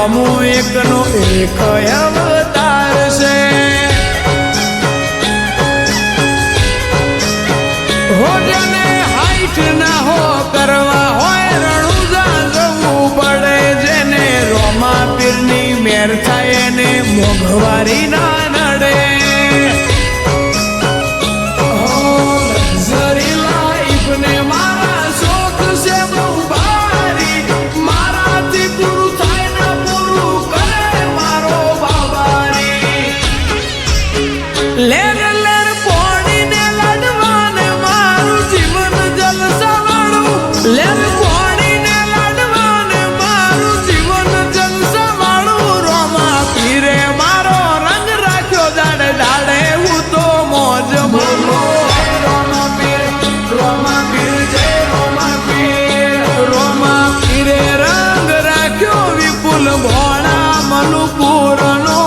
રોમો એકનો એક અવતાર છે હો જેને હાઈટ ના હો કરવા હોય રણુજા જવું પડે જેને રોમા પીરની મેર થાય એને મોંઘવારી ના નડે લેર લેર પોણીને લાડવાને મારું જીવન જલસાવાળું લેર પોણીને લાડવાને મારું જીવન જલસાવાળું રોમા પીરે મારો રંગ રાખ્યો દાડે દાડે હું તો મોજ માનો રોમા પીર જય રોમા પીરે રંગ રાખ્યો વિપુલ ભોળા મનુપુરનો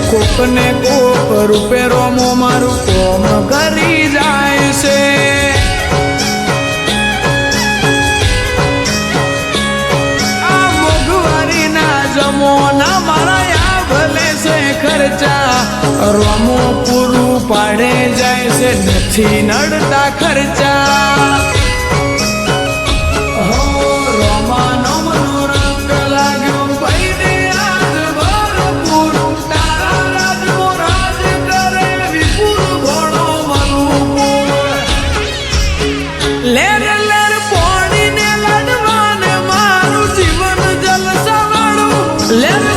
કોકને કોક રૂપે રોમો મારું કોમ કરી જાય છે આ મોંઘવારી ના જમોના મારા ભલે છે ખર્ચા રોમો પૂરું પાડે જાય છે નથી નડતા ખર્ચા લેર લેર પોણીને લાડવાને મારું જીવન જલસાવાળું લેર